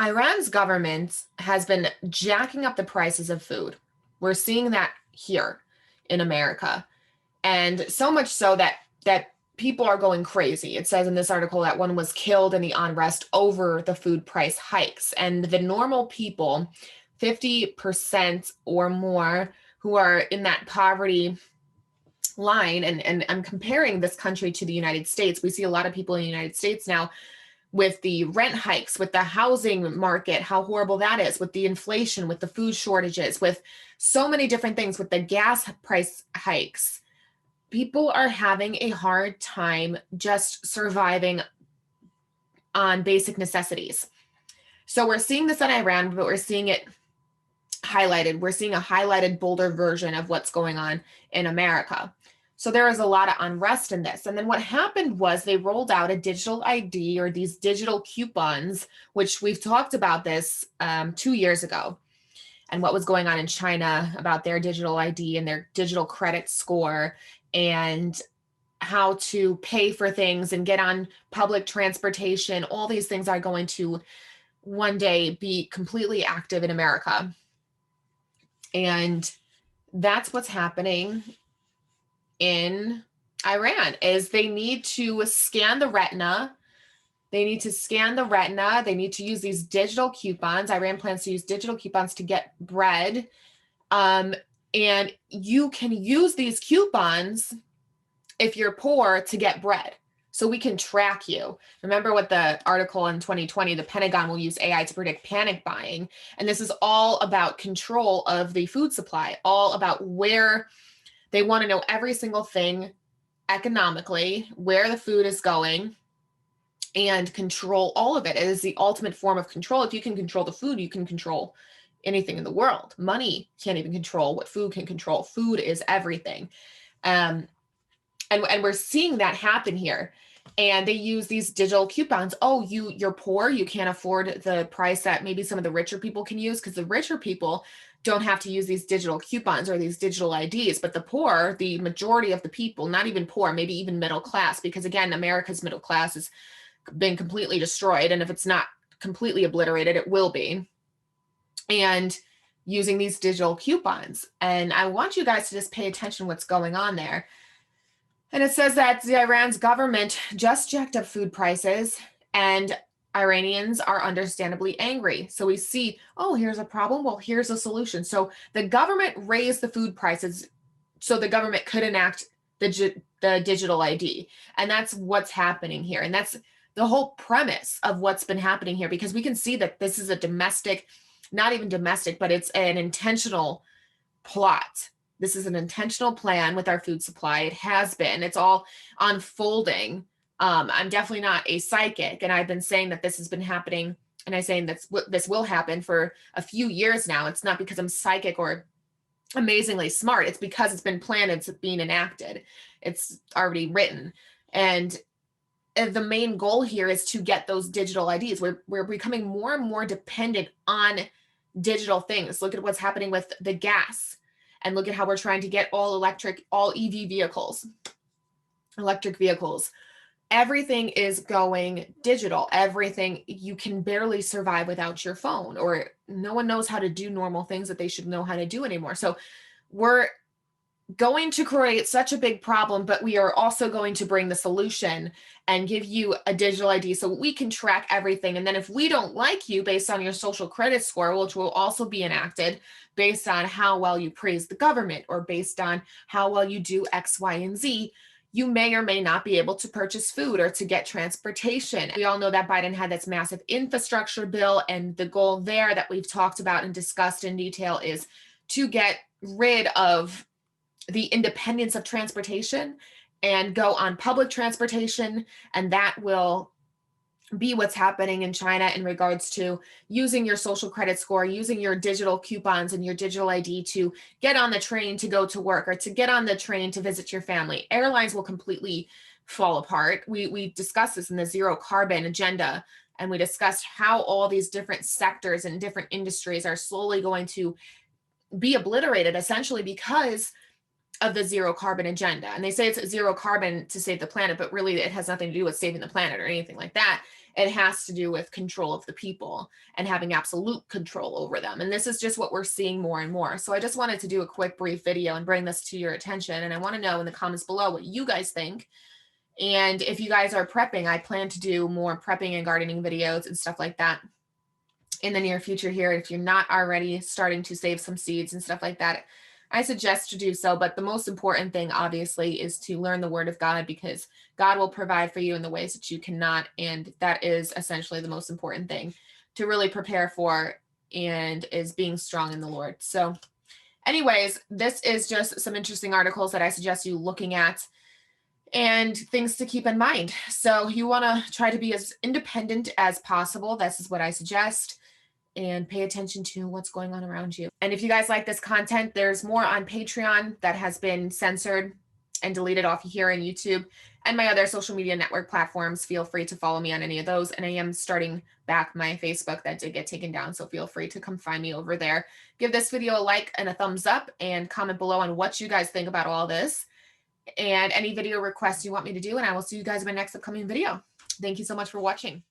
Iran's government has been jacking up the prices of food. We're seeing that here in America. And so much so that people are going crazy. It says in this article that one was killed in the unrest over the food price hikes. And the normal people, 50% or more who are in that poverty line, and I'm comparing this country to the United States. We see a lot of people in the United States now with the rent hikes, with the housing market, how horrible that is, with the inflation, with the food shortages, with so many different things, with the gas price hikes. People are having a hard time just surviving on basic necessities. So we're seeing this in Iran, but we're seeing it highlighted. We're seeing a highlighted, bolder version of what's going on in America. So there is a lot of unrest in this. And then what happened was they rolled out a digital ID, or these digital coupons, which we've talked about this 2 years ago, and what was going on in China about their digital ID and their digital credit score, and how to pay for things and get on public transportation. All these things are going to one day be completely active in America. And that's what's happening in Iran is they need to scan the retina. They need to scan the retina. They need to use these digital coupons. Iran plans to use digital coupons to get bread. And you can use these coupons if you're poor to get bread. So we can track you. Remember what the article in 2020, the Pentagon will use AI to predict panic buying. And this is all about control of the food supply, all about where they want to know every single thing economically, where the food is going, and control all of it. It is the ultimate form of control. If you can control the food, you can control anything in the world. Money can't even control what food can control. Food is everything. And we're seeing that happen here. And they use these digital coupons. Oh, you're poor, you can't afford the price that maybe some of the richer people can use, because the richer people don't have to use these digital coupons or these digital IDs. But the poor, the majority of the people, not even poor, maybe even middle class, because again, America's middle class has been completely destroyed. And if it's not completely obliterated, it will be. And using these digital coupons. And I want you guys to just pay attention to what's going on there. And it says that the Iran's government just jacked up food prices, and Iranians are understandably angry. So we see, oh, here's a problem. Well, here's a solution. So the government raised the food prices so the government could enact the digital ID. And that's what's happening here. And that's the whole premise of what's been happening here, because we can see that this is a domestic, not even domestic, but it's an intentional plot. This is an intentional plan with our food supply. It has been. It's all unfolding. I'm definitely not a psychic, and I've been saying that this has been happening, and I'm saying that this will happen for a few years now. It's not because I'm psychic or amazingly smart. It's because it's been planned. It's being enacted. It's already written. And the main goal here is to get those digital IDs. We're becoming more and more dependent on digital things. Look at what's happening with the gas. And look at how we're trying to get all electric, all EV vehicles, electric vehicles. Everything is going digital. Everything, you can barely survive without your phone, or no one knows how to do normal things that they should know how to do anymore. So we're going to create such a big problem, but we are also going to bring the solution and give you a digital ID so we can track everything. And then if we don't like you based on your social credit score, which will also be enacted based on how well you praise the government or based on how well you do X, Y, and Z, you may or may not be able to purchase food or to get transportation. We all know that Biden had this massive infrastructure bill, and the goal there that we've talked about and discussed in detail is to get rid of the independence of transportation and go on public transportation. And that will be what's happening in China in regards to using your social credit score, using your digital coupons and your digital ID to get on the train to go to work or to get on the train to visit your family. Airlines will completely fall apart. We discussed this in the zero carbon agenda, and we discussed how all these different sectors and different industries are slowly going to be obliterated, essentially because of the zero carbon agenda. And they say it's zero carbon to save the planet, but really it has nothing to do with saving the planet or anything like that. It has to do with control of the people and having absolute control over them. And this is just what we're seeing more and more. So I just wanted to do a quick, brief video and bring this to your attention. And I want to know in the comments below what you guys think. And if you guys are prepping, I plan to do more prepping and gardening videos and stuff like that in the near future here. If you're not already starting to save some seeds and stuff like that, I suggest to do so. But the most important thing, obviously, is to learn the word of God, because God will provide for you in the ways that you cannot. And that is essentially the most important thing to really prepare for, and is being strong in the Lord. So anyways, this is just some interesting articles that I suggest you looking at and things to keep in mind. So you want to try to be as independent as possible. This is what I suggest. And pay attention to what's going on around you. And if you guys like this content, there's more on Patreon that has been censored and deleted off here on YouTube and my other social media network platforms. Feel free to follow me on any of those. And I am starting back my Facebook that did get taken down. So feel free to come find me over there. Give this video a like and a thumbs up, and comment below on what you guys think about all this and any video requests you want me to do. And I will see you guys in my next upcoming video. Thank you so much for watching.